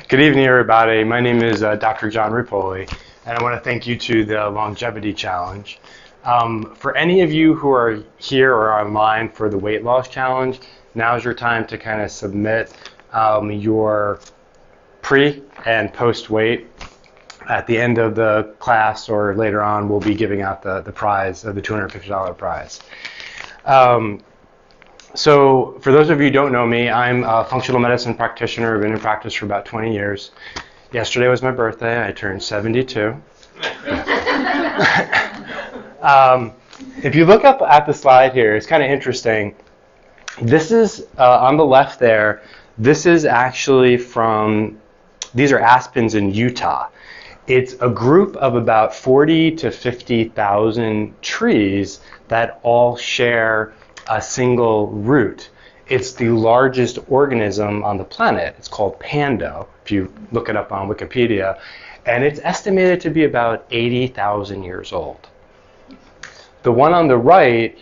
Good evening, everybody. My name is Dr. Jon Repole, and I want to thank you to the Longevity Challenge. For any of you who are here or online for the Weight Loss Challenge, now's your time to kind of submit your pre and post weight. At the end of the class or later on, we'll be giving out the prize, the $250 prize. So for those of you who don't know me, I'm a functional medicine practitioner. I've been in practice for about 20 years. Yesterday was my birthday. I turned 72. If you look up at the slide here, it's kind of interesting. This is, on the left there, this is actually these are aspens in Utah. It's a group of about 40 to 50,000 trees that all share a single root. It's the largest organism on the planet. It's called Pando, if you look it up on Wikipedia, and it's estimated to be about 80,000 years old. The one on the right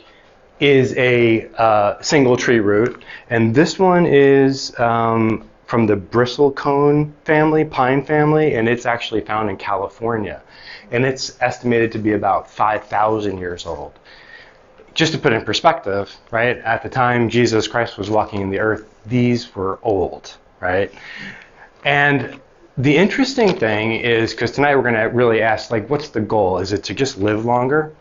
is a single tree root, and this one is from the bristlecone family, pine family, and it's actually found in California. And it's estimated to be about 5,000 years old. Just to put it in perspective, right, at the time Jesus Christ was walking in the earth, these were old, right? And the interesting thing is, because tonight we're going to really ask, like, what's the goal? Is it to just live longer?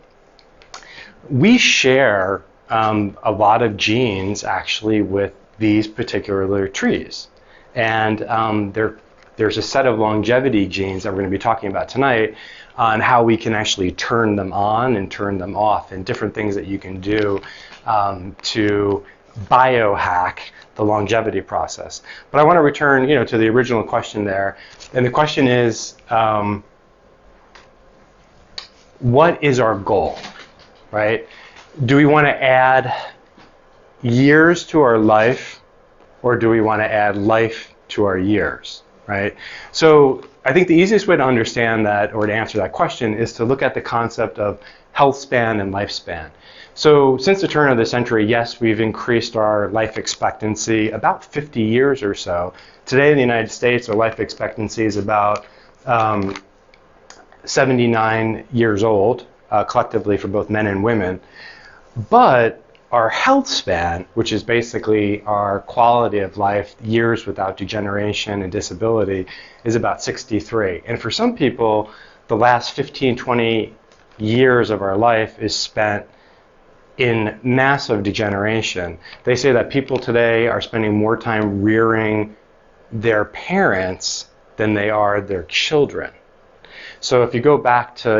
We share a lot of genes, actually, with these particular trees. And there's a set of longevity genes that we're going to be talking about tonight on how we can actually turn them on and turn them off, and different things that you can do to biohack the longevity process. But I want to return, to the original question there. And the question is, what is our goal, right? Do we want to add years to our life, or do we want to add life to our years, right? So I think the easiest way to understand that, or to answer that question, is to look at the concept of health span and lifespan. So since the turn of the century, yes, we've increased our life expectancy about 50 years or so. Today in the United States, our life expectancy is about 79 years old, collectively for both men and women. But our health span, which is basically our quality of life, years without degeneration and disability, is about 63. And for some people, the last 15, 20 years of our life is spent in massive degeneration. They say that people today are spending more time rearing their parents than they are their children. So if you go back to,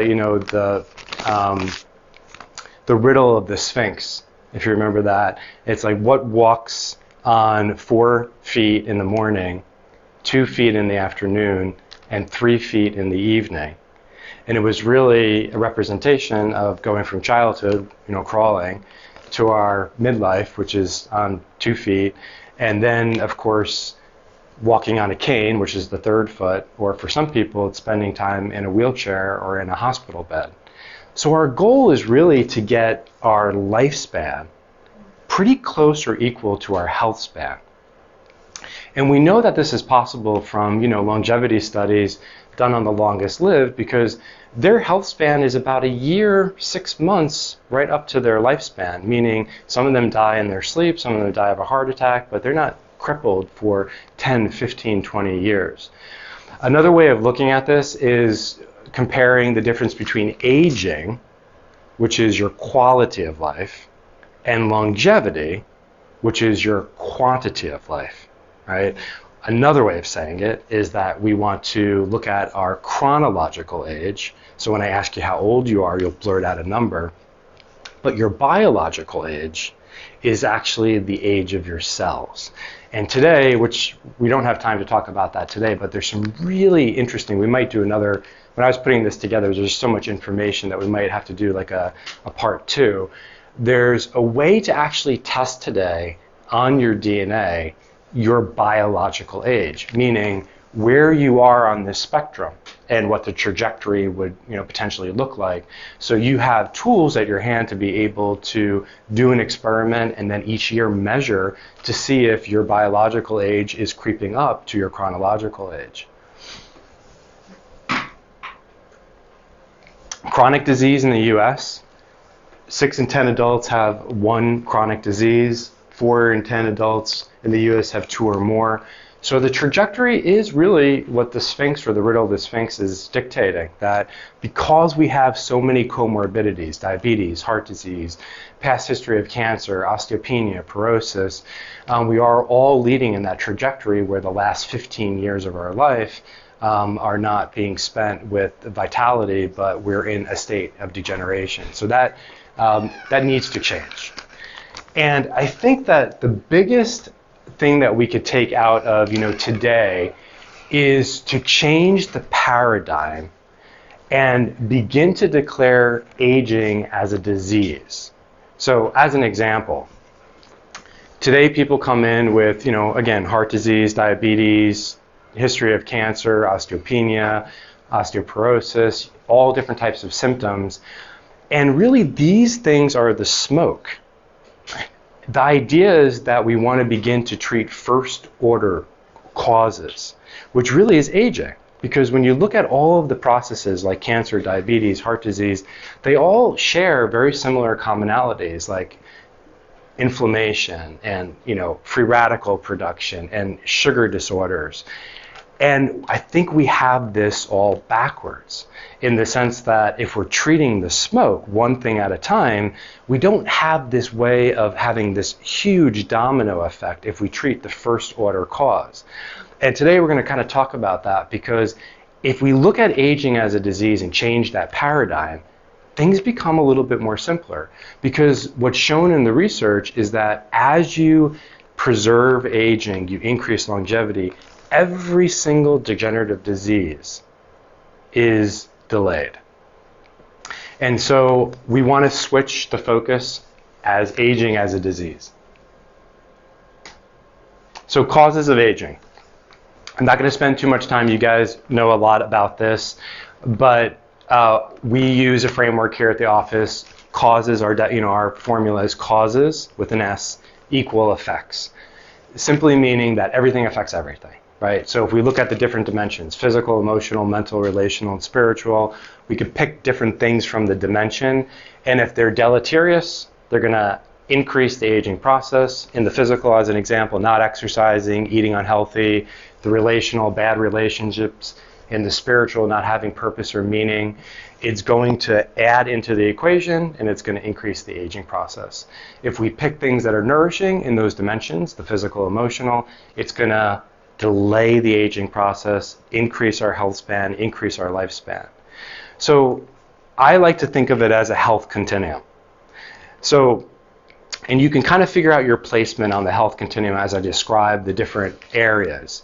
the riddle of the Sphinx, if you remember that, it's like, what walks on 4 feet in the morning, 2 feet in the afternoon, and 3 feet in the evening. And it was really a representation of going from childhood, crawling, to our midlife, which is on 2 feet, and then, of course, walking on a cane, which is the 3rd foot, or for some people, it's spending time in a wheelchair or in a hospital bed. So our goal is really to get our lifespan pretty close or equal to our health span. And we know that this is possible from, longevity studies done on the longest lived, because their health span is about a year, 6 months, right up to their lifespan, meaning some of them die in their sleep, some of them die of a heart attack, but they're not crippled for 10, 15, 20 years. Another way of looking at this is comparing the difference between aging, which is your quality of life, and longevity, which is your quantity of life, right? Another way of saying it is that we want to look at our chronological age. So when I ask you how old you are, you'll blurt out a number. But your biological age is actually the age of your cells. And today, which we don't have time to talk about that today, but there's some really interesting, we might do another, when I was putting this together, there's so much information that we might have to do like a part 2. There's a way to actually test today on your DNA your biological age, meaning where you are on this spectrum. and what the trajectory would, potentially look like. So you have tools at your hand to be able to do an experiment and then each year measure to see if your biological age is creeping up to your chronological age. Chronic disease in the US, 6 in 10 adults have one chronic disease, 4 in 10 adults in the US have 2 or more. So the trajectory is really what the Sphinx, or the riddle of the Sphinx, is dictating, that because we have so many comorbidities, diabetes, heart disease, past history of cancer, osteopenia, cirrhosis, we are all leading in that trajectory where the last 15 years of our life are not being spent with vitality, but we're in a state of degeneration. So that needs to change. And I think that the biggest thing that we could take out of today is to change the paradigm and begin to declare aging as a disease. So as an example, today people come in with again, heart disease, diabetes, history of cancer, osteopenia, osteoporosis, all different types of symptoms, and really these things are the smoke. The idea is that we want to begin to treat first order causes, which really is aging. Because when you look at all of the processes like cancer, diabetes, heart disease, they all share very similar commonalities like inflammation and free radical production and sugar disorders. And I think we have this all backwards in the sense that if we're treating the smoke one thing at a time, we don't have this way of having this huge domino effect if we treat the first order cause. And today we're going to kind of talk about that, because if we look at aging as a disease and change that paradigm, things become a little bit more simpler. Because what's shown in the research is that as you preserve aging, you increase longevity, every single degenerative disease is delayed. And so we want to switch the focus as aging as a disease. So causes of aging. I'm not going to spend too much time. You guys know a lot about this, but we use a framework here at the office. Causes are, our formula is causes with an S equal effects. Simply meaning that everything affects everything. Right? So if we look at the different dimensions, physical, emotional, mental, relational, and spiritual, we could pick different things from the dimension, and if they're deleterious, they're going to increase the aging process. In the physical, as an example, not exercising, eating unhealthy; the relational, bad relationships; in the spiritual, not having purpose or meaning. It's going to add into the equation, and it's going to increase the aging process. If we pick things that are nourishing in those dimensions, the physical, emotional, it's going to delay the aging process, increase our health span, increase our lifespan. So I like to think of it as a health continuum. So, and you can kind of figure out your placement on the health continuum as I describe the different areas.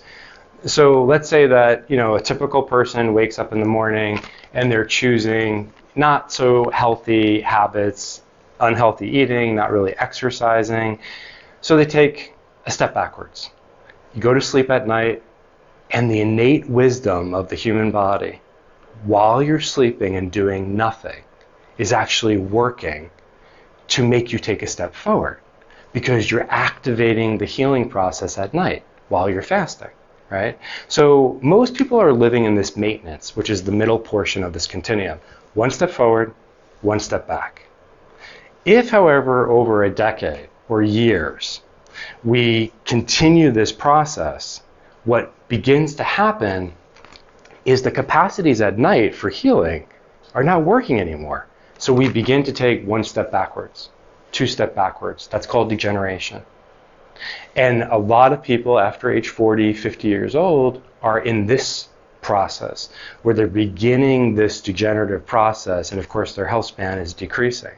So let's say that a typical person wakes up in the morning and they're choosing not so healthy habits, unhealthy eating, not really exercising. So they take a step backwards. You go to sleep at night, and the innate wisdom of the human body, while you're sleeping and doing nothing, is actually working to make you take a step forward, because you're activating the healing process at night while you're fasting, right? So most people are living in this maintenance, which is the middle portion of this continuum. One step forward, one step back. If, however, over a decade or years, we continue this process, what begins to happen is the capacities at night for healing are not working anymore. So we begin to take one step backwards, two step backwards. That's called degeneration. And a lot of people after age 40, 50 years old are in this process where they're beginning this degenerative process, and of course their health span is decreasing.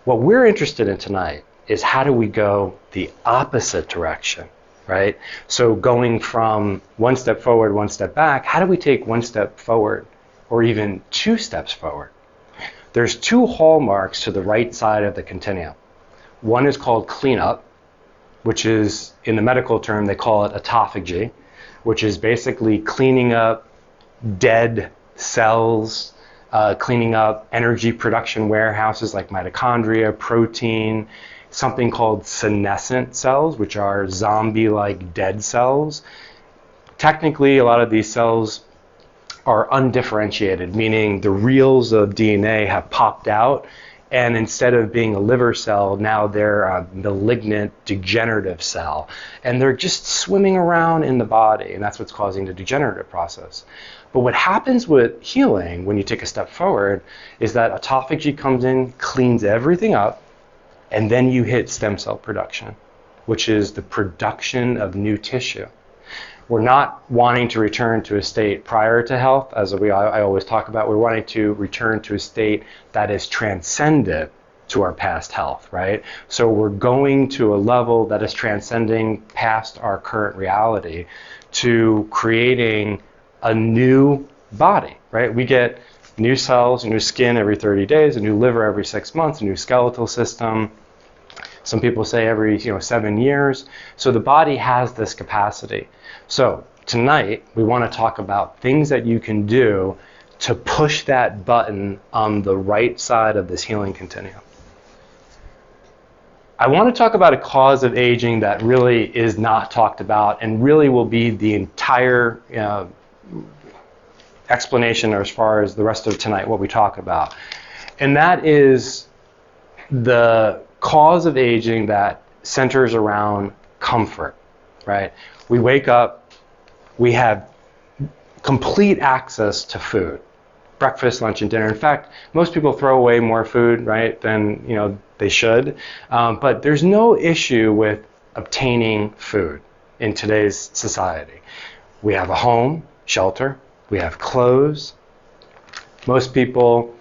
What we're interested in tonight is how do we go the opposite direction, right? So going from one step forward, one step back, how do we take one step forward or even 2 steps forward? There's 2 hallmarks to the right side of the continuum. One is called cleanup, which is, in the medical term, they call it autophagy, which is basically cleaning up dead cells, cleaning up energy production warehouses like mitochondria, protein, something called senescent cells, which are zombie-like dead cells. Technically, a lot of these cells are undifferentiated, meaning the reels of DNA have popped out, and instead of being a liver cell, now they're a malignant degenerative cell. And they're just swimming around in the body, and that's what's causing the degenerative process. But what happens with healing when you take a step forward is that autophagy comes in, cleans everything up, and then you hit stem cell production, which is the production of new tissue. We're not wanting to return to a state prior to health, as I always talk about. We're wanting to return to a state that is transcendent to our past health, right? So we're going to a level that is transcending past our current reality to creating a new body, right? We get new cells, a new skin every 30 days, a new liver every 6 months, a new skeletal system. Some people say every 7 years. So the body has this capacity. So tonight we want to talk about things that you can do to push that button on the right side of this healing continuum. I want to talk about a cause of aging that really is not talked about and really will be the entire explanation as far as the rest of tonight, what we talk about. And that is the cause of aging that centers around comfort, right? We wake up, we have complete access to food, breakfast, lunch, and dinner. In fact, most people throw away more food, right, than they should. But there's no issue with obtaining food in today's society. We have a home, shelter, we have clothes. Most people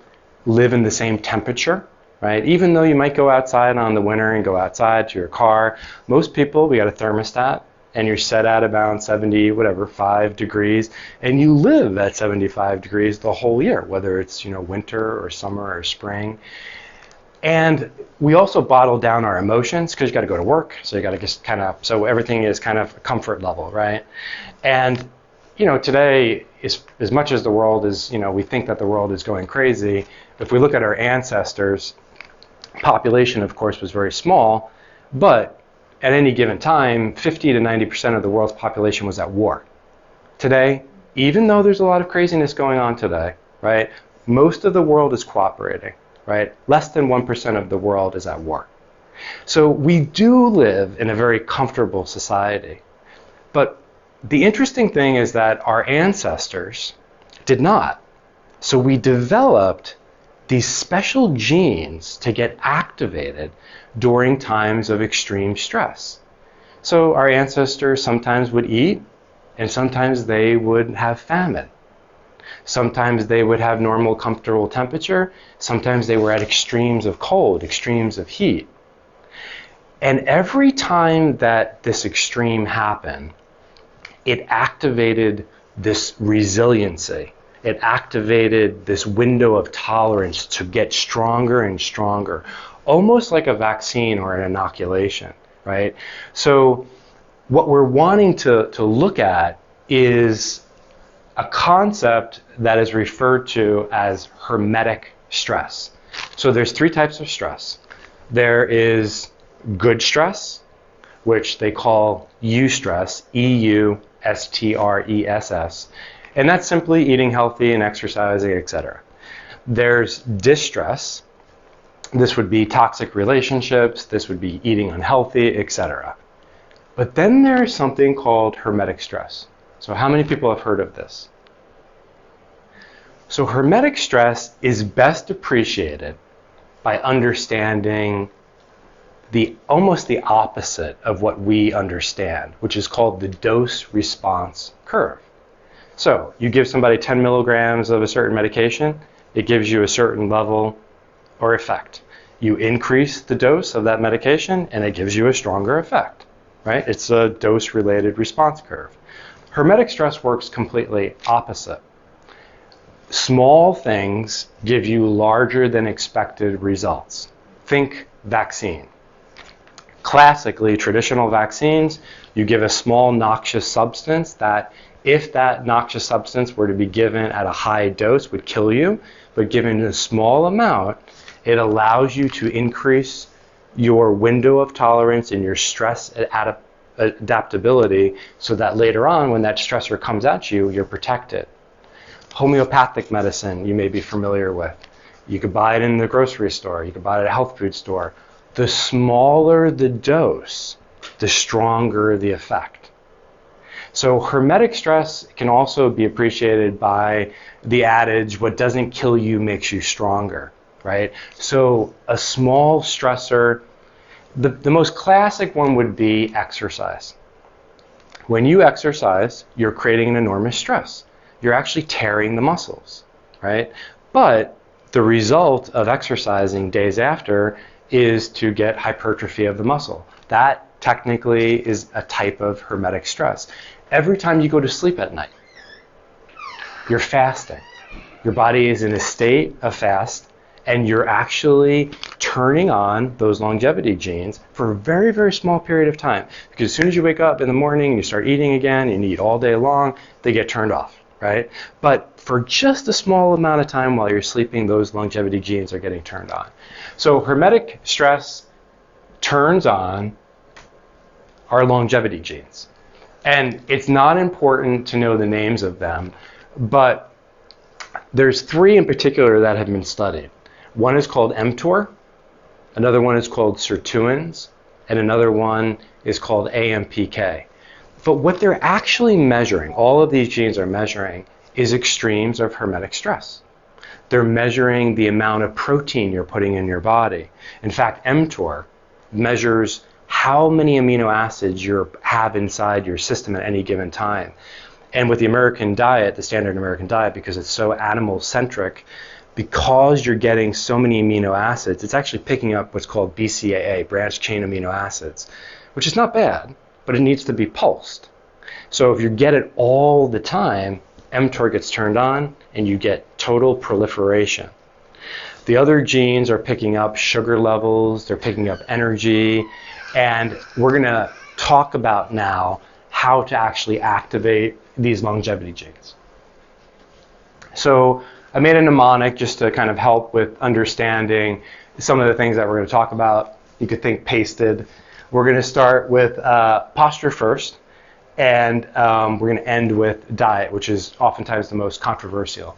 live in the same temperature, right? Even though you might go outside on the winter and go outside to your car, most people, we got a thermostat, and you're set at about 5 degrees, and you live at 75 degrees the whole year, whether it's winter or summer or spring. And we also bottle down our emotions because you got to go to work, so you got to just so everything is kind of comfort level, right? And today, as much as the world is, we think that the world is going crazy, if we look at our ancestors, population, of course, was very small, but at any given time, 50 to 90% of the world's population was at war. Today, even though there's a lot of craziness going on today, right, most of the world is cooperating, right? Less than 1% of the world is at war. So we do live in a very comfortable society. But the interesting thing is that our ancestors did not. So we developed these special genes to get activated during times of extreme stress. So our ancestors sometimes would eat, and sometimes they would have famine. Sometimes they would have normal, comfortable temperature. Sometimes they were at extremes of cold, extremes of heat. And every time that this extreme happened, it activated this resiliency. It activated this window of tolerance to get stronger and stronger, almost like a vaccine or an inoculation, right? So what we're wanting to look at is a concept that is referred to as hermetic stress. So there's 3 types of stress. There is good stress, which they call eustress, E-U-S-T-R-E-S-S. And that's simply eating healthy and exercising, etc. There's distress. This would be toxic relationships. This would be eating unhealthy, etc. But then there's something called hermetic stress. So how many people have heard of this? So hermetic stress is best appreciated by understanding almost the opposite of what we understand, which is called the dose-response curve. So you give somebody 10 milligrams of a certain medication, it gives you a certain level or effect. You increase the dose of that medication, and it gives you a stronger effect, right? It's a dose-related response curve. Hermetic stress works completely opposite. Small things give you larger than expected results. Think vaccine. Classically, traditional vaccines, you give a small noxious substance that, if that noxious substance were to be given at a high dose, would kill you, but given a small amount, it allows you to increase your window of tolerance and your stress adaptability so that later on, when that stressor comes at you, you're protected. Homeopathic medicine you may be familiar with. You could buy it in the grocery store. You could buy it at a health food store. The smaller the dose, the stronger the effect. So hermetic stress can also be appreciated by the adage, what doesn't kill you makes you stronger, right? So a small stressor, the most classic one would be exercise. When you exercise, you're creating an enormous stress. You're actually tearing the muscles, right? But the result of exercising days after is to get hypertrophy of the muscle. That technically is a type of hermetic stress. Every time you go to sleep at night, you're fasting. Your body is in a state of fast, and you're actually turning on those longevity genes for a very, very small period of time. Because as soon as you wake up in the morning and you start eating again, and you eat all day long, they get turned off, right? But for just a small amount of time while you're sleeping, those longevity genes are getting turned on. So hermetic stress turns on our longevity genes. And it's not important to know the names of them, but there's 3 in particular that have been studied. One is called mTOR, another one is called sirtuins, and another one is called AMPK. But what they're actually measuring, all of these genes are measuring, is extremes of hermetic stress. They're measuring the amount of protein you're putting in your body. In fact, mTOR measures how many amino acids you have inside your system at any given time. And with the American diet, the standard American diet, because it's so animal-centric, because you're getting so many amino acids, it's actually picking up what's called BCAA, branched chain amino acids, which is not bad, but it needs to be pulsed. So if you get it all the time, mTOR gets turned on and you get total proliferation. The other genes are picking up sugar levels, they're picking up energy, and we're going to talk about now how to actually activate these longevity genes. So I made a mnemonic just to kind of help with understanding some of the things that we're going to talk about. You could think pasted. We're going to start with posture first, and we're going to end with diet, which is oftentimes the most controversial.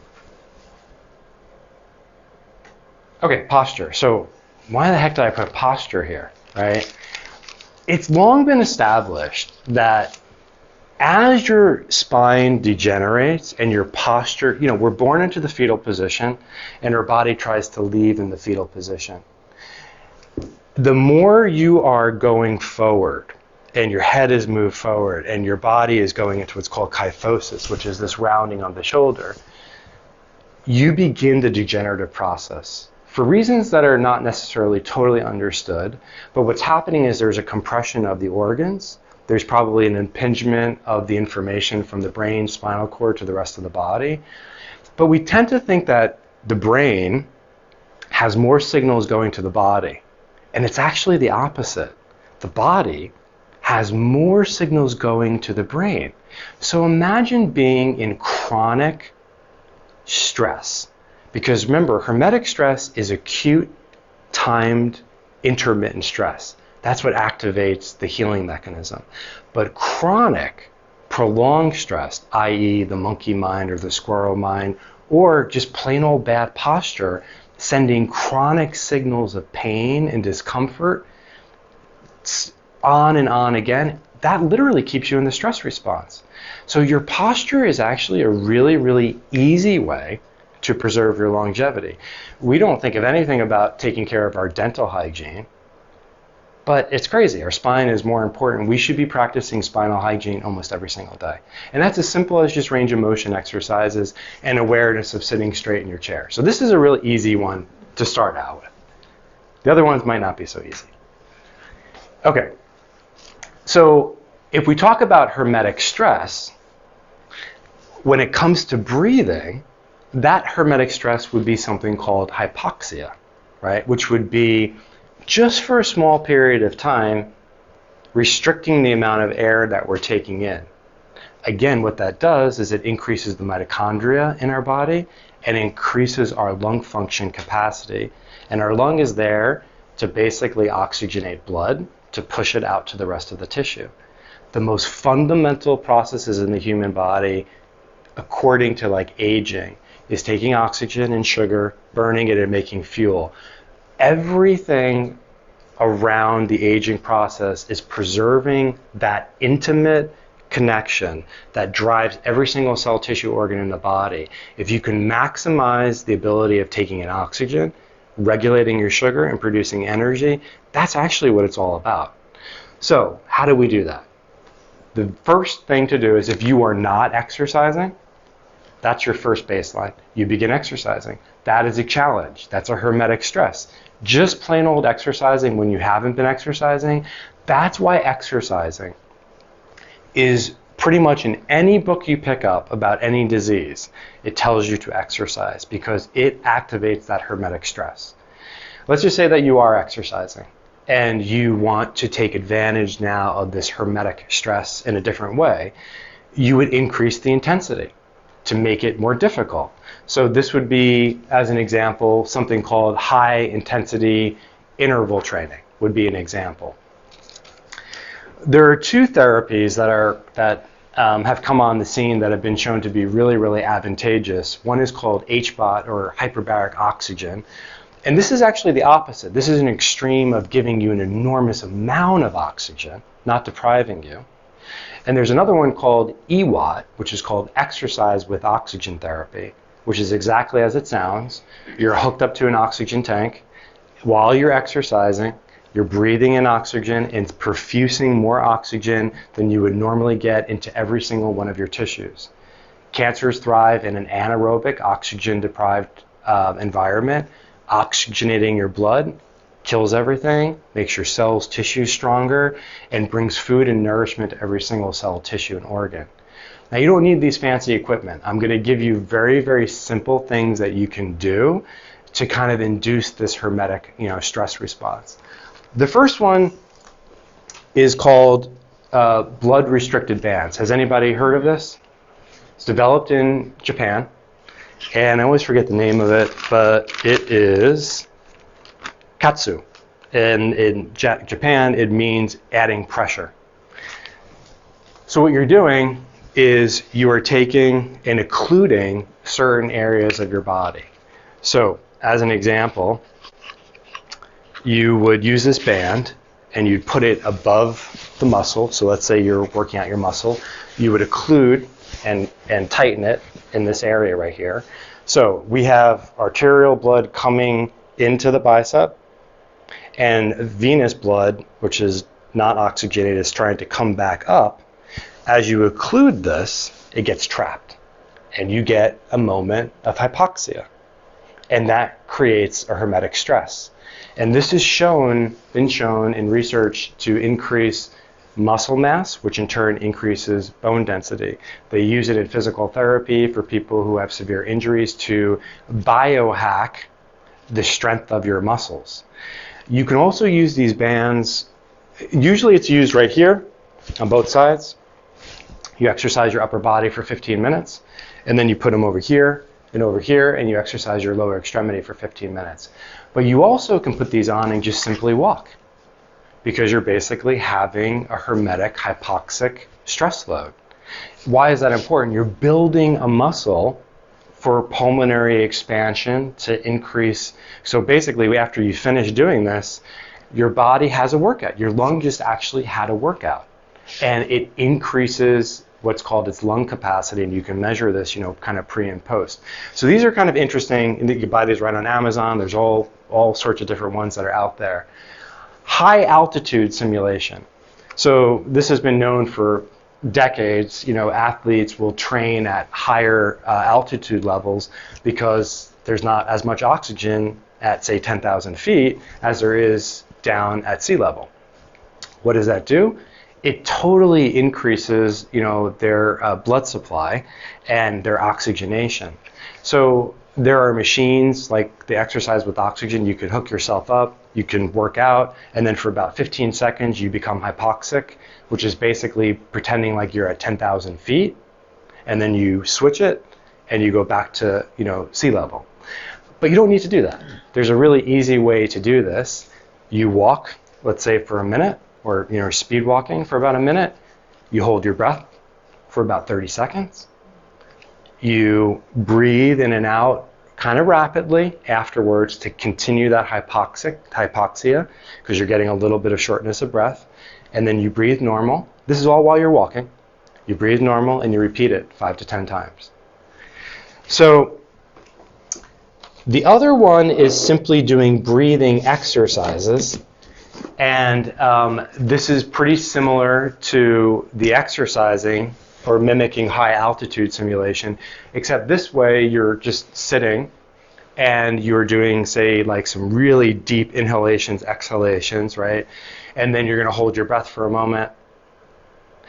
Okay, posture. So why the heck did I put posture here, right? It's long been established that as your spine degenerates and your posture, we're born into the fetal position and our body tries to leave in the fetal position. The more you are going forward and your head is moved forward and your body is going into what's called kyphosis, which is this rounding on the shoulder, you begin the degenerative process. For reasons that are not necessarily totally understood, but what's happening is there's a compression of the organs. There's probably an impingement of the information from the brain, spinal cord to the rest of the body. But we tend to think that the brain has more signals going to the body. And it's actually the opposite. The body has more signals going to the brain. So imagine being in chronic stress. Because remember, hermetic stress is acute, timed, intermittent stress. That's what activates the healing mechanism. But chronic, prolonged stress, i.e. the monkey mind or the squirrel mind, or just plain old bad posture, sending chronic signals of pain and discomfort on and on again, that literally keeps you in the stress response. So your posture is actually a really, really easy way to preserve your longevity. We don't think of anything about taking care of our dental hygiene, but it's crazy. Our spine is more important. We should be practicing spinal hygiene almost every single day. And that's as simple as just range of motion exercises and awareness of sitting straight in your chair. So this is a really easy one to start out with. The other ones might not be so easy. Okay, so if we talk about hermetic stress, when it comes to breathing, that hermetic stress would be something called hypoxia, right? Which would be just for a small period of time, restricting the amount of air that we're taking in. Again, what that does is it increases the mitochondria in our body and increases our lung function capacity. And our lung is there to basically oxygenate blood, to push it out to the rest of the tissue. The most fundamental processes in the human body, according to like aging, is taking oxygen and sugar, burning it, and making fuel. Everything around the aging process is preserving that intimate connection that drives every single cell, tissue, organ in the body. If you can maximize the ability of taking in oxygen, regulating your sugar, and producing energy, that's actually what it's all about. So how do we do that? The first thing to do is, if you are not exercising, that's your first baseline. You begin exercising. That is a challenge. That's a hermetic stress. Just plain old exercising when you haven't been exercising, that's why exercising is pretty much in any book you pick up about any disease, it tells you to exercise because it activates that hermetic stress. Let's just say that you are exercising and you want to take advantage now of this hermetic stress in a different way. You would increase the intensity to make it more difficult. So this would be, as an example, something called high intensity interval training would be an example. There are two therapies that have come on the scene that have been shown to be really, really advantageous. One is called HBOT, or hyperbaric oxygen. And this is actually the opposite. This is an extreme of giving you an enormous amount of oxygen, not depriving you. And there's another one called EWOT, which is called exercise with oxygen therapy, which is exactly as it sounds. You're hooked up to an oxygen tank. While you're exercising, you're breathing in oxygen and perfusing more oxygen than you would normally get into every single one of your tissues. Cancers thrive in an anaerobic, oxygen-deprived environment. Oxygenating your blood kills everything, makes your cells, tissues stronger, and brings food and nourishment to every single cell, tissue, and organ. Now, you don't need these fancy equipment. I'm going to give you very, very simple things that you can do to kind of induce this hermetic, stress response. The first one is called blood-restricted bands. Has anybody heard of this? It's developed in Japan, and I always forget the name of it, but it is katsu. And in Japan, it means adding pressure. So what you're doing is you are taking and occluding certain areas of your body. So, as an example, you would use this band and you'd put it above the muscle. So let's say you're working out your muscle. You would occlude and tighten it in this area right here. So we have arterial blood coming into the bicep, and venous blood, which is not oxygenated, is trying to come back up. As you occlude this, it gets trapped, and you get a moment of hypoxia. And that creates a hermetic stress. And this is been shown in research to increase muscle mass, which in turn increases bone density. They use it in physical therapy for people who have severe injuries to biohack the strength of your muscles. You can also use these bands, usually it's used right here on both sides. You exercise your upper body for 15 minutes, and then you put them over here, and you exercise your lower extremity for 15 minutes. But you also can put these on and just simply walk, because you're basically having a hermetic hypoxic stress load. Why is that important? You're building a muscle for pulmonary expansion to increase. So basically, after you finish doing this, your body has a workout. Your lung just actually had a workout, and it increases what's called its lung capacity, and you can measure this, kind of pre and post. So these are kind of interesting, and you can buy these right on Amazon. There's all sorts of different ones that are out there. High altitude simulation. So this has been known for decades. Athletes will train at higher altitude levels because there's not as much oxygen at, say, 10,000 feet as there is down at sea level. What does that do? It totally increases, their blood supply and their oxygenation. So There are machines like the exercise with oxygen. You can hook yourself up, you can work out, and then for about 15 seconds you become hypoxic, which is basically pretending like you're at 10,000 feet, and then you switch it and you go back to, sea level. But you don't need to do that. There's a really easy way to do this. You walk, let's say for a minute, or speed walking for about a minute. You hold your breath for about 30 seconds. You breathe in and out kind of rapidly afterwards to continue that hypoxia, because you're getting a little bit of shortness of breath. And then you breathe normal. This is all while you're walking. You breathe normal and you repeat it 5 to 10 times. So the other one is simply doing breathing exercises. And this is pretty similar to the exercising or mimicking high altitude simulation, except this way you're just sitting and you're doing, say, like some really deep inhalations, exhalations, right? And then you're going to hold your breath for a moment,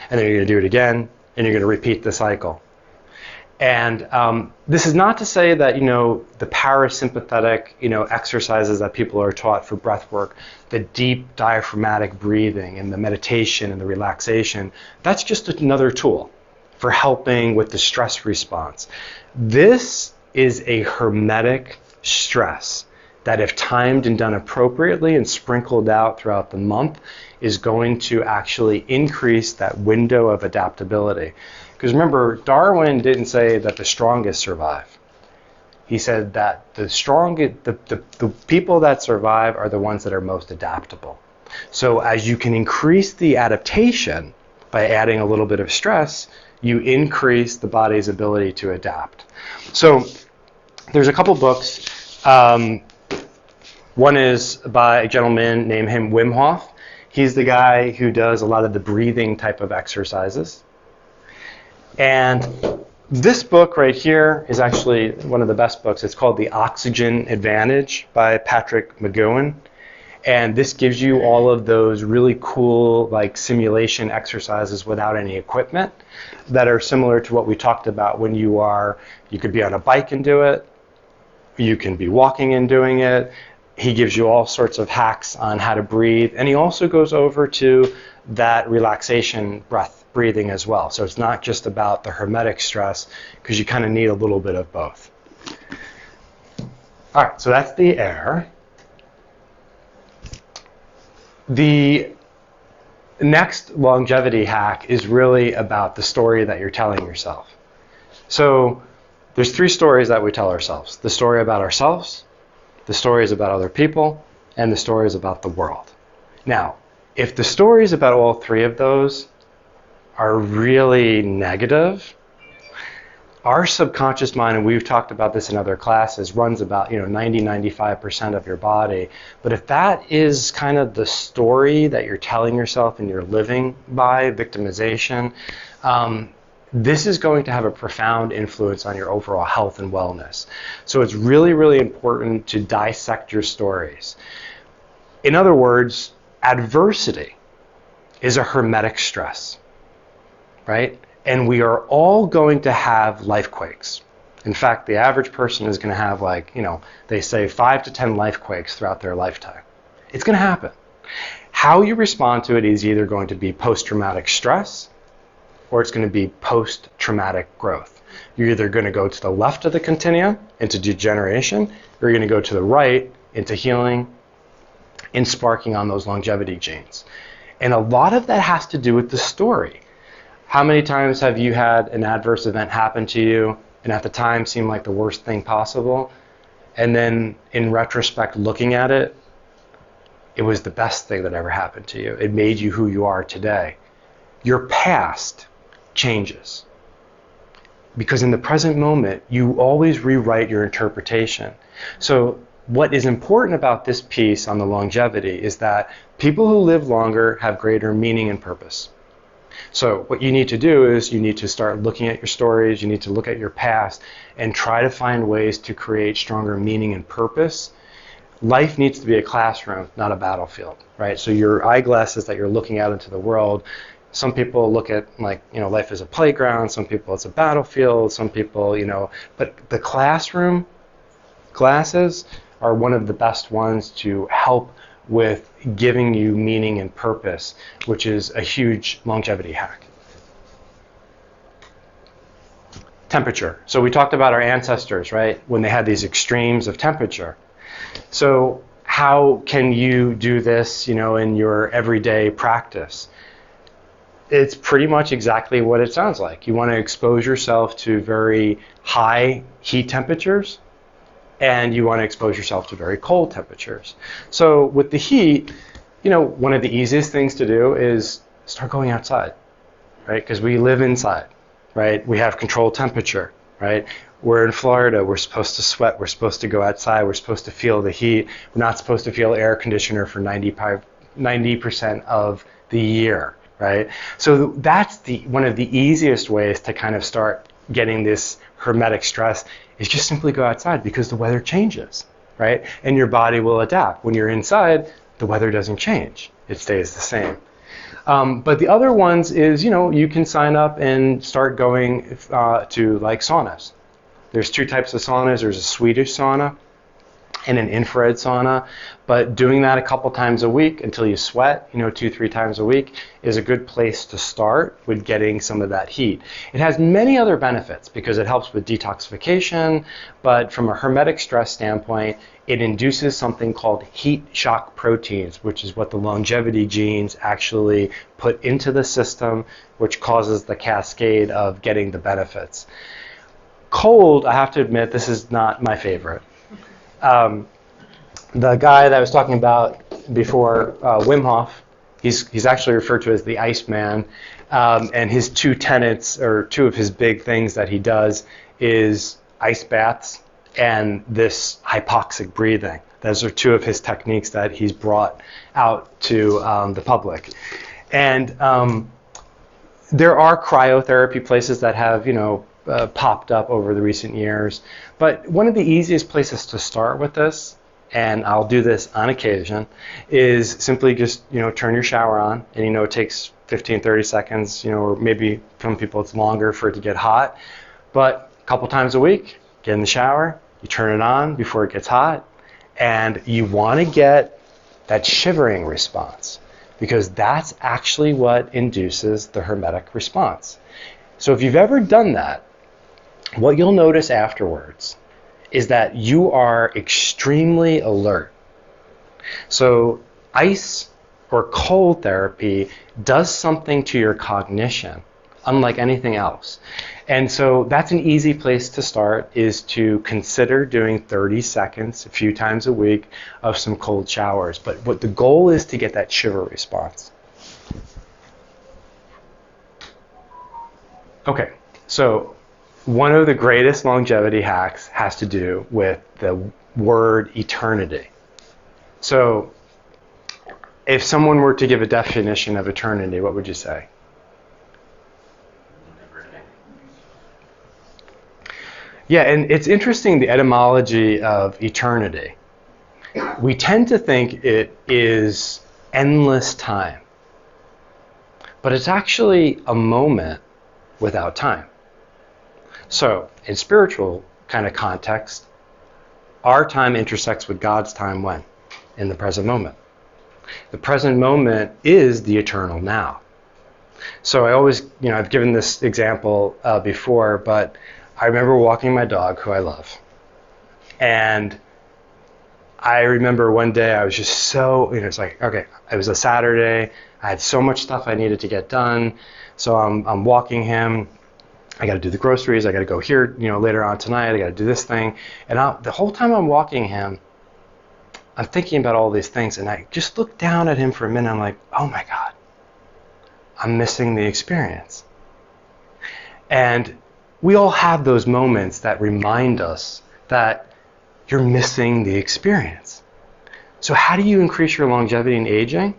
and then you're going to do it again, and you're going to repeat the cycle. And this is not to say that, the parasympathetic, exercises that people are taught for breath work, the deep diaphragmatic breathing and the meditation and the relaxation, that's just another tool for helping with the stress response. This is a hermetic stress that, if timed and done appropriately and sprinkled out throughout the month, is going to actually increase that window of adaptability. Because remember, Darwin didn't say that the strongest survive. He said that the people that survive are the ones that are most adaptable. So as you can increase the adaptation by adding a little bit of stress, you increase the body's ability to adapt. So there's a couple books. One is by a gentleman named Wim Hof. He's the guy who does a lot of the breathing type of exercises. And this book right here is actually one of the best books. It's called The Oxygen Advantage by Patrick McGowan. And this gives you all of those really cool simulation exercises without any equipment that are similar to what we talked about when you could be on a bike and do it. You can be walking and doing it. He gives you all sorts of hacks on how to breathe. And he also goes over to that relaxation breathing as well. So it's not just about the hermetic stress, because you kind of need a little bit of both. All right, so that's the air. The next longevity hack is really about the story that you're telling yourself. So there's 3 stories that we tell ourselves. The story about ourselves, the stories about other people, and the stories about the world. Now, if the stories about all 3 of those are really negative, our subconscious mind, and we've talked about this in other classes, runs about 90-95% of your body. But if that is kind of the story that you're telling yourself and you're living by, victimization, this is going to have a profound influence on your overall health and wellness. So it's really, really important to dissect your stories. In other words, adversity is a hermetic stress, right? And we are all going to have life quakes. In fact, the average person is going to have they say 5 to 10 life quakes throughout their lifetime. It's going to happen. How you respond to it is either going to be post-traumatic stress or it's going to be post-traumatic growth. You're either going to go to the left of the continuum into degeneration, or you're going to go to the right into healing and sparking on those longevity genes. And a lot of that has to do with the story. How many times have you had an adverse event happen to you and at the time seemed like the worst thing possible, and then in retrospect looking at it, it was the best thing that ever happened to you. It made you who you are today. Your past changes, because in the present moment you always rewrite your interpretation. So what is important about this piece on the longevity is that people who live longer have greater meaning and purpose. So what you need to do is you need to start looking at your stories, you need to look at your past and try to find ways to create stronger meaning and purpose. Life needs to be a classroom, not a battlefield, right? So your eyeglasses that you're looking out into the world, some people look at life as a playground, some people it's a battlefield, some people, but the classroom glasses are one of the best ones to help with giving you meaning and purpose, which is a huge longevity hack. Temperature. So we talked about our ancestors, right, when they had these extremes of temperature. So how can you do this, in your everyday practice? It's pretty much exactly what it sounds like. You want to expose yourself to very high heat temperatures, and you want to expose yourself to very cold temperatures. So with the heat, one of the easiest things to do is start going outside, right? Because we live inside, right? We have controlled temperature, right? We're in Florida. We're supposed to sweat. We're supposed to go outside. We're supposed to feel the heat. We're not supposed to feel air conditioner for 90% of the year, right? So that's one of the easiest ways to kind of start getting this hermetic stress is just simply go outside, because the weather changes, right? And your body will adapt. When you're inside, the weather doesn't change. It stays the same. But the other ones is, you can sign up and start going to like saunas. There's two types of saunas. There's a Swedish sauna and an infrared sauna. But doing that a couple times a week until you sweat, 2-3 times a week, is a good place to start with getting some of that heat. It has many other benefits because it helps with detoxification, but from a hermetic stress standpoint, it induces something called heat shock proteins, which is what the longevity genes actually put into the system, which causes the cascade of getting the benefits. Cold, I have to admit, this is not my favorite. The guy that I was talking about before, Wim Hof, he's actually referred to as the Iceman, and his two tenets, or two of his big things that he does, is ice baths and this hypoxic breathing. Those are two of his techniques that he's brought out to the public. And there are cryotherapy places that have, popped up over the recent years. But one of the easiest places to start with this, and I'll do this on occasion, is simply just, turn your shower on. And, it takes 15-30 seconds, or maybe some people it's longer for it to get hot. But a couple times a week, get in the shower, you turn it on before it gets hot, and you want to get that shivering response, because that's actually what induces the hermetic response. So if you've ever done that, what you'll notice afterwards is that you are extremely alert. So ice or cold therapy does something to your cognition, unlike anything else. And so that's an easy place to start, is to consider doing 30 seconds a few times a week of some cold showers. But what the goal is to get that shiver response. Okay, so one of the greatest longevity hacks has to do with the word eternity. So if someone were to give a definition of eternity, what would you say? Yeah, and it's interesting, the etymology of eternity. We tend to think it is endless time, but it's actually a moment without time. So in spiritual kind of context, our time intersects with God's time when? In the present moment. The present moment is the eternal now. So I always, I've given this example before, but I remember walking my dog, who I love. And I remember one day I was just so, it's like, okay, it was a Saturday. I had so much stuff I needed to get done. So I'm walking him. I got to do the groceries. I got to go here, later on tonight. I got to do this thing. And the whole time I'm walking him, I'm thinking about all these things. And I just look down at him for a minute. I'm like, oh my God, I'm missing the experience. And we all have those moments that remind us that you're missing the experience. So how do you increase your longevity and aging?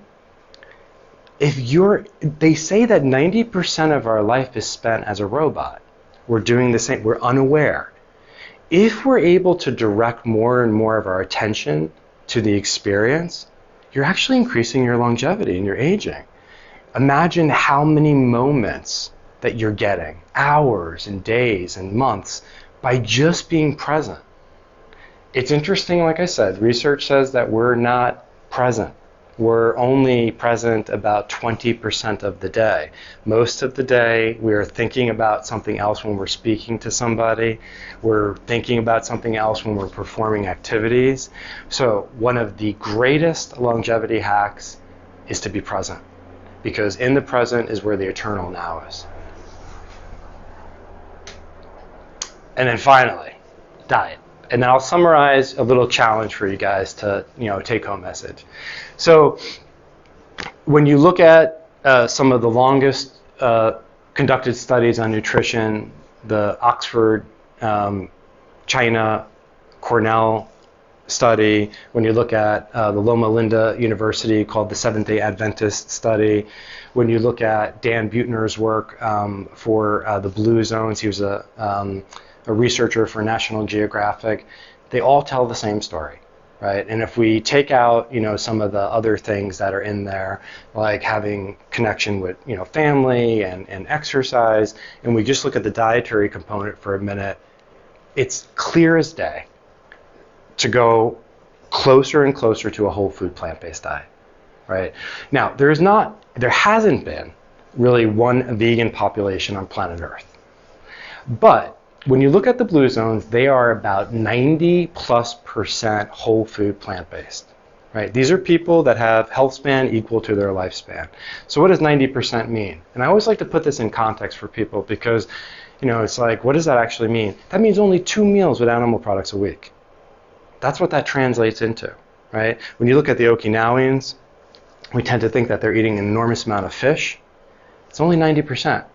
They say that 90% of our life is spent as a robot. We're doing the same. We're unaware. If we're able to direct more and more of our attention to the experience, you're actually increasing your longevity and your aging. Imagine how many moments that you're getting, hours and days and months, by just being present. It's interesting, like I said, research says that we're not present. We're only present about 20% of the day. Most of the day, we're thinking about something else when we're speaking to somebody. We're thinking about something else when we're performing activities. So one of the greatest longevity hacks is to be present, because in the present is where the eternal now is. And then finally, diet. And then I'll summarize a little challenge for you guys to, take home message. So when you look at some of the longest conducted studies on nutrition, the Oxford, China, Cornell study, when you look at the Loma Linda University called the Seventh-day Adventist study, when you look at Dan Buettner's work for the blue zones, he was a researcher for National Geographic, they all tell the same story, right? And if we take out, some of the other things that are in there, like having connection with, family and exercise, and we just look at the dietary component for a minute, it's clear as day to go closer and closer to a whole food plant-based diet, right? Now, there hasn't been really one vegan population on planet Earth. But when you look at the blue zones, they are about 90+% whole food plant-based, right? These are people that have health span equal to their lifespan. So what does 90% mean? And I always like to put this in context for people because, it's like, what does that actually mean? That means only 2 meals with animal products a week. That's what that translates into, right? When you look at the Okinawans, we tend to think that they're eating an enormous amount of fish. It's only 90%.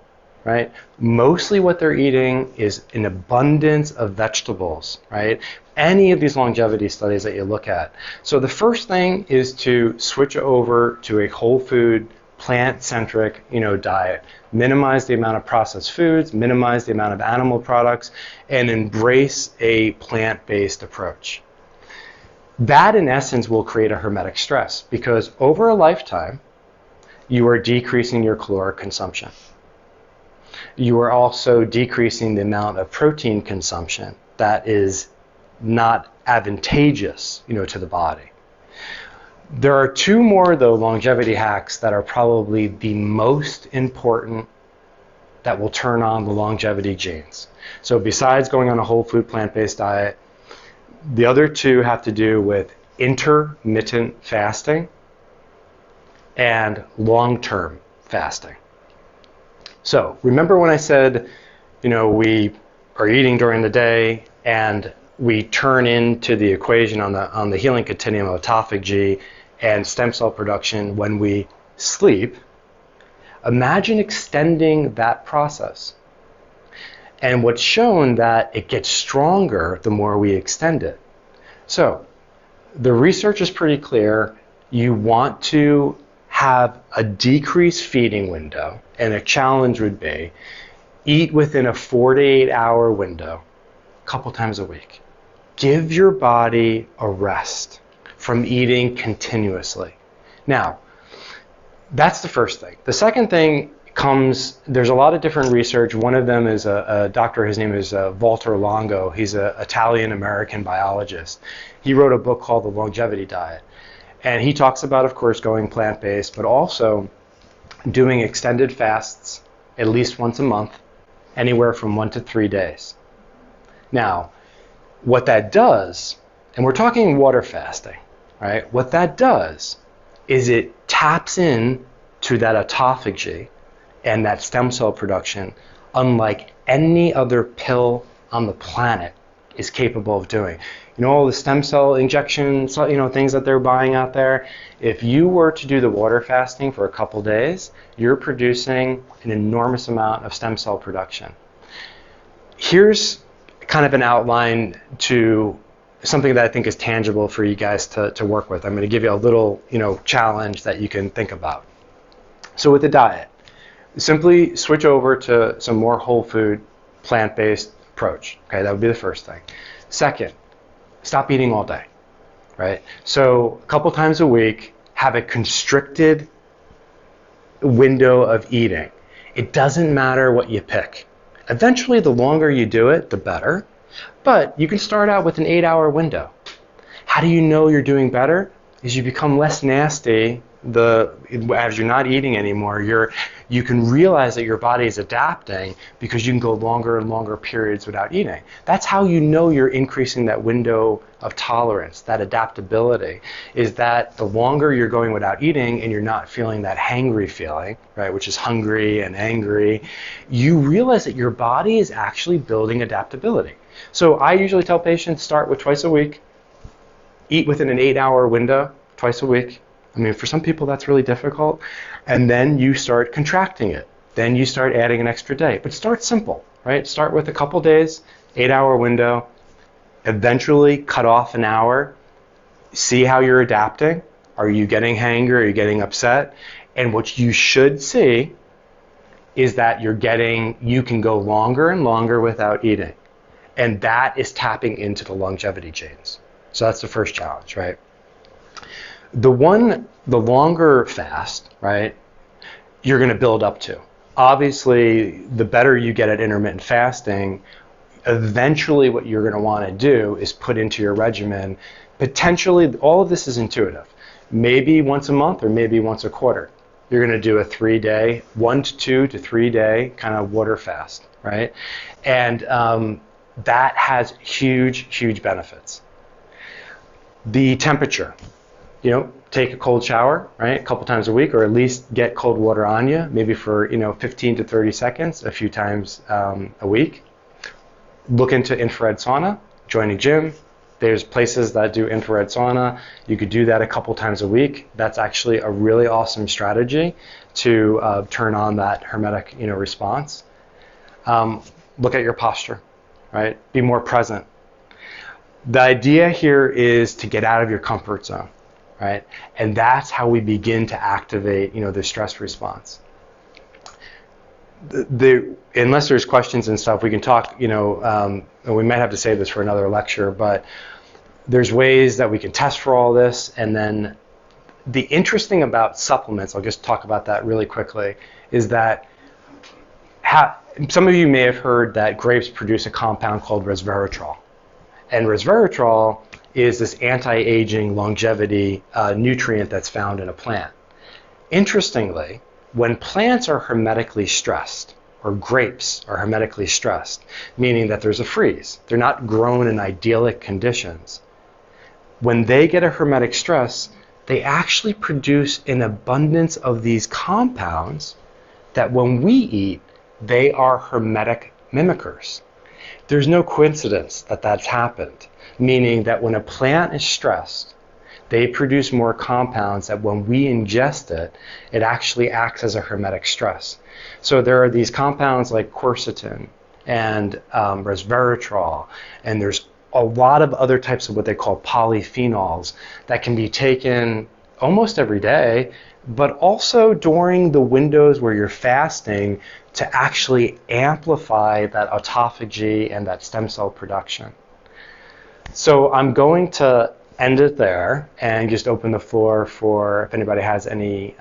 Right? Mostly what they're eating is an abundance of vegetables, right? Any of these longevity studies that you look at. So the first thing is to switch over to a whole food, plant-centric, diet. Minimize the amount of processed foods, minimize the amount of animal products, and embrace a plant-based approach. That, in essence, will create a hermetic stress because over a lifetime, you are decreasing your caloric consumption. You are also decreasing the amount of protein consumption that is not advantageous, to the body. There are 2 more, though, longevity hacks that are probably the most important that will turn on the longevity genes. So besides going on a whole food plant-based diet, the other 2 have to do with intermittent fasting and long-term fasting. So remember when I said, we are eating during the day and we turn into the equation on the healing continuum of autophagy and stem cell production when we sleep. Imagine extending that process. And what's shown that it gets stronger the more we extend it. So the research is pretty clear. You want to have a decreased feeding window, and a challenge would be eat within a 4 to 8 hour window a couple times a week. Give your body a rest from eating continuously. Now, that's the first thing. The second thing comes, there's a lot of different research. One of them is a doctor, his name is Walter Longo. He's an Italian-American biologist. He wrote a book called The Longevity Diet. And he talks about, of course, going plant-based, but also doing extended fasts at least once a month, anywhere from 1 to 3 days. Now, what that does, and we're talking water fasting, right? What that does is it taps in to that autophagy and that stem cell production unlike any other pill on the planet is capable of doing. All the stem cell injections, things that they're buying out there. If you were to do the water fasting for a couple days, you're producing an enormous amount of stem cell production. Here's kind of an outline to something that I think is tangible for you guys to work with. I'm going to give you a little, challenge that you can think about. So with the diet, simply switch over to some more whole food, plant-based approach. Okay, that would be the first thing. Second, stop eating all day, right? So a couple times a week, have a constricted window of eating. It doesn't matter what you pick. Eventually, the longer you do it, the better. But you can start out with an 8-hour window. How do you know you're doing better? Is you become less nasty as you're not eating anymore. You can realize that your body is adapting because you can go longer and longer periods without eating. That's how you know you're increasing that window of tolerance, that adaptability, is that the longer you're going without eating and you're not feeling that hangry feeling, right, which is hungry and angry, you realize that your body is actually building adaptability. So I usually tell patients start with twice a week, eat within an 8-hour window twice a week. I mean, for some people that's really difficult. And then you start contracting it. Then you start adding an extra day. But start simple, right? Start with a couple days, 8-hour window. Eventually cut off an hour. See how you're adapting. Are you getting hangry? Are you getting upset? And what you should see is that you can go longer and longer without eating. And that is tapping into the longevity chains. So that's the first challenge, right? The longer fast, right, you're going to build up to. Obviously, the better you get at intermittent fasting, eventually what you're going to want to do is put into your regimen, potentially, all of this is intuitive, maybe once a month or maybe once a quarter. You're going to do a 3-day, 1 to 2 to 3 day kind of water fast, right? And that has huge, huge benefits. The temperature. Take a cold shower, right, a couple times a week, or at least get cold water on you, maybe for 15 to 30 seconds, a few times a week. Look into infrared sauna, join a gym. There's places that do infrared sauna. You could do that a couple times a week. That's actually a really awesome strategy to turn on that hermetic, response. Look at your posture, right? Be more present. The idea here is to get out of your comfort zone. Right? And that's how we begin to activate, the stress response. Unless there's questions and stuff, we can talk, and we might have to save this for another lecture, but there's ways that we can test for all this. And then the interesting about supplements, I'll just talk about that really quickly, is that some of you may have heard that grapes produce a compound called resveratrol. And resveratrol is this anti-aging longevity nutrient that's found in a plant. Interestingly, when plants are hermetically stressed, or grapes are hermetically stressed, meaning that there's a freeze, they're not grown in idyllic conditions, when they get a hermetic stress, they actually produce an abundance of these compounds that when we eat, they are hermetic mimickers. There's no coincidence that that's happened, meaning that when a plant is stressed, they produce more compounds that when we ingest it, it actually acts as a hermetic stress. So there are these compounds like quercetin and resveratrol, and there's a lot of other types of what they call polyphenols that can be taken almost every day, but also during the windows where you're fasting to actually amplify that autophagy and that stem cell production. So I'm going to end it there and just open the floor for if anybody has any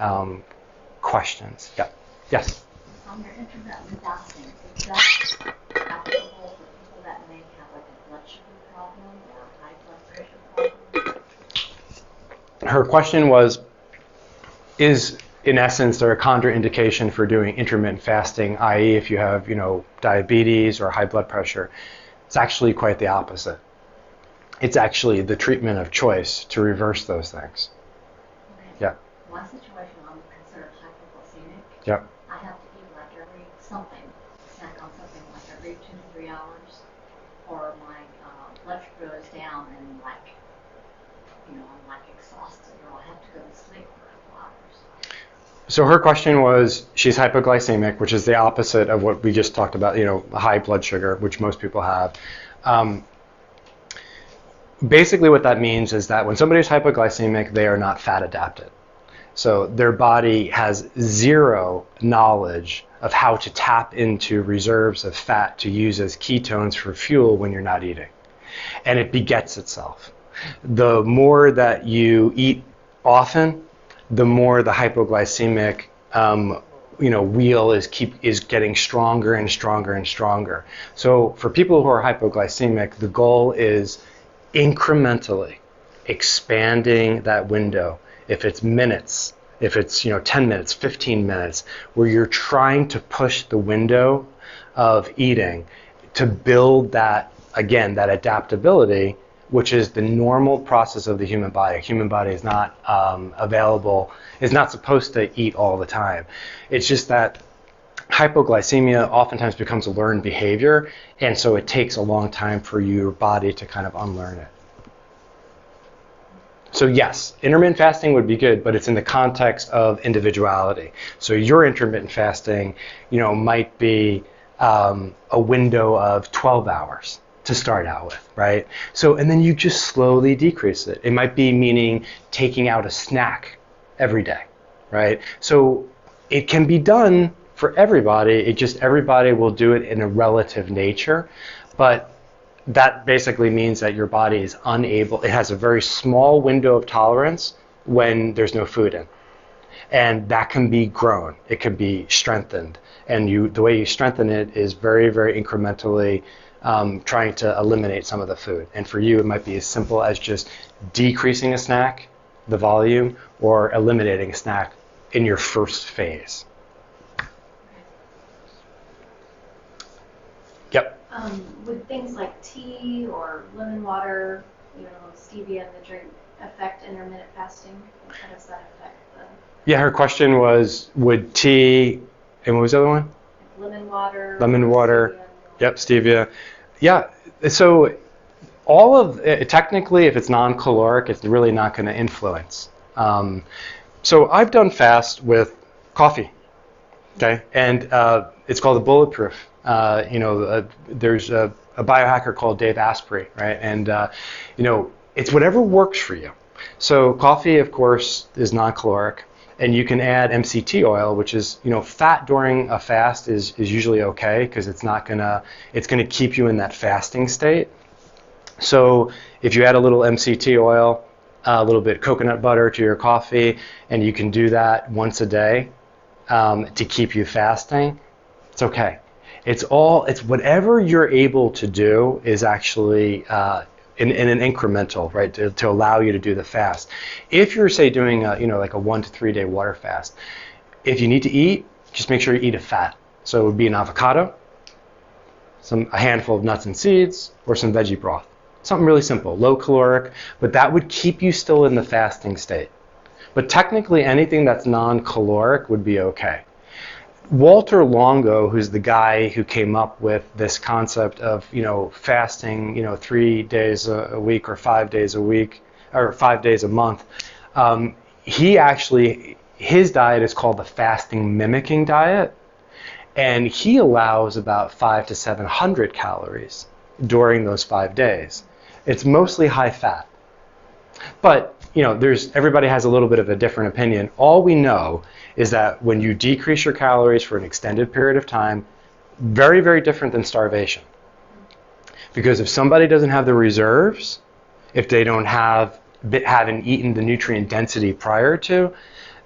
questions. Yeah. Yes? On your intermittent fasting, is that applicable for people that may have like a blood sugar problem or high blood pressure problem? Her question was, is in essence there a contraindication for doing intermittent fasting, i.e. if you have, diabetes or high blood pressure? It's actually quite the opposite. It's actually the treatment of choice to reverse those things. Okay. Yeah. My situation, I'm considered hypoglycemic. Yeah. I have to eat like snack on something like every 2 to 3 hours, or my blood sugar goes down and I'm like exhausted, or I have to go to sleep for a couple hours. So her question was, she's hypoglycemic, which is the opposite of what we just talked about, high blood sugar, which most people have. Basically what that means is that when somebody's hypoglycemic, they are not fat adapted. So their body has zero knowledge of how to tap into reserves of fat to use as ketones for fuel when you're not eating. And it begets itself. The more that you eat often, the more the hypoglycemic wheel is getting stronger and stronger and stronger. So for people who are hypoglycemic, the goal is incrementally expanding that window. If it's minutes, if it's 10 minutes, 15 minutes, where you're trying to push the window of eating to build that, again, that adaptability, which is the normal process of the human body. A human body is not is not supposed to eat all the time. It's just that hypoglycemia oftentimes becomes a learned behavior, and so it takes a long time for your body to kind of unlearn it. So yes, intermittent fasting would be good, but it's in the context of individuality. So your intermittent fasting, might be a window of 12 hours to start out with, right? So, and then you just slowly decrease it. It might be meaning taking out a snack every day, right? So it can be done for everybody. It just, everybody will do it in a relative nature, but that basically means that your body is unable, it has a very small window of tolerance when there's no food in. And that can be grown, it can be strengthened. And the way you strengthen it is very, very incrementally trying to eliminate some of the food. And for you, it might be as simple as just decreasing a snack, the volume, or eliminating a snack in your first phase. Yep. Would things like tea or lemon water, stevia in the drink, affect intermittent fasting? How does that affect the... Yeah, her question was, would tea, and what was the other one? Lemon water. Lemon water. Yep, stevia. Yeah, so all of it, technically, if it's non-caloric, it's really not going to influence. So I've done fast with coffee, okay? And it's called the bulletproof. There's a biohacker called Dave Asprey, right? And, it's whatever works for you. So coffee, of course, is non-caloric. And you can add MCT oil, which is, fat during a fast is usually okay because it's gonna keep you in that fasting state. So if you add a little MCT oil, a little bit coconut butter to your coffee, and you can do that once a day to keep you fasting, it's okay. It's whatever you're able to do is actually in an incremental, right, to allow you to do the fast. If you're, say, doing like a 1 to 3 day water fast, if you need to eat, just make sure you eat a fat. So it would be an avocado, a handful of nuts and seeds, or some veggie broth. Something really simple, low caloric, but that would keep you still in the fasting state. But technically anything that's non-caloric would be okay. Walter Longo, who's the guy who came up with this concept of, fasting, 3 days a week or 5 days a week or 5 days a month, his diet is called the fasting mimicking diet, and he allows about 500 to 700 calories during those 5 days. It's mostly high fat. But, everybody has a little bit of a different opinion. All we know is that when you decrease your calories for an extended period of time, very, very different than starvation. Because if somebody doesn't have the reserves, if they haven't eaten the nutrient density prior to,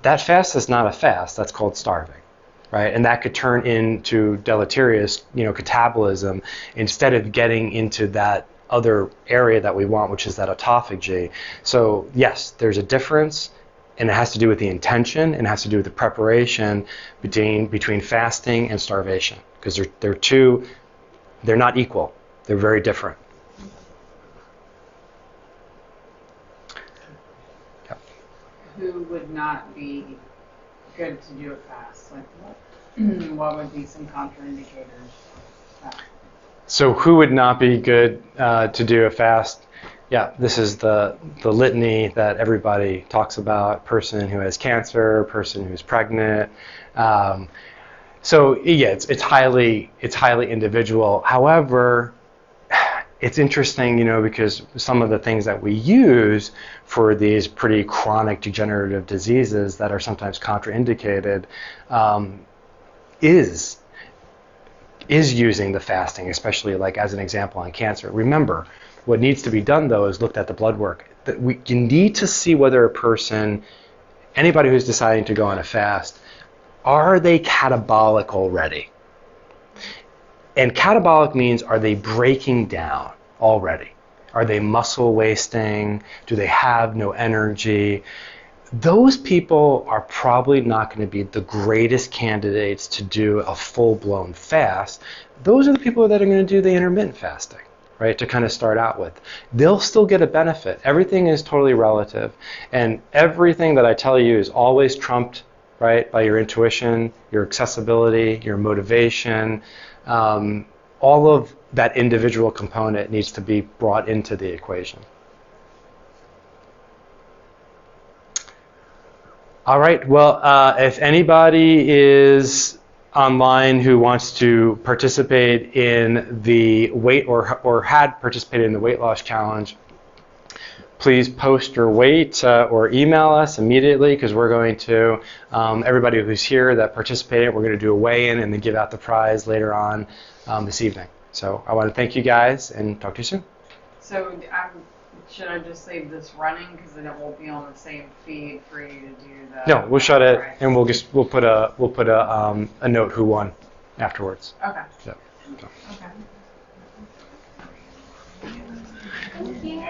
that fast is not a fast. That's called starving, right? And that could turn into deleterious, catabolism instead of getting into that other area that we want, which is that autophagy. So yes, there's a difference, and it has to do with the intention, and it has to do with the preparation between fasting and starvation, because they're not equal. They're very different. Yep. Who would not be good to do a fast? Like what would be some contraindicators? So who would not be good to do a fast? Yeah, this is the litany that everybody talks about: person who has cancer, person who's pregnant. So yeah, it's highly individual. However, it's interesting, because some of the things that we use for these pretty chronic degenerative diseases that are sometimes contraindicated is using the fasting, especially like as an example on cancer. Remember, what needs to be done though is looked at the blood work. You need to see whether a person, anybody who's deciding to go on a fast, are they catabolic already? And catabolic means, are they breaking down already? Are they muscle wasting? Do they have no energy? Those people are probably not going to be the greatest candidates to do a full-blown fast. Those are the people that are going to do the intermittent fasting, right, to kind of start out with. They'll still get a benefit. Everything is totally relative. And everything that I tell you is always trumped, right, by your intuition, your accessibility, your motivation. All of that individual component needs to be brought into the equation. All right, well, if anybody is online who wants to participate in the weight or had participated in the weight loss challenge, please post your weight or email us immediately, because we're going to, everybody who's here that participated, we're going to do a weigh-in and then give out the prize later on this evening. So I want to thank you guys and talk to you soon. So should I just leave this running because then it won't be on the same feed for you to do the? No, we'll shut it and we'll put a note who won afterwards. Okay. So. Okay. Thank you.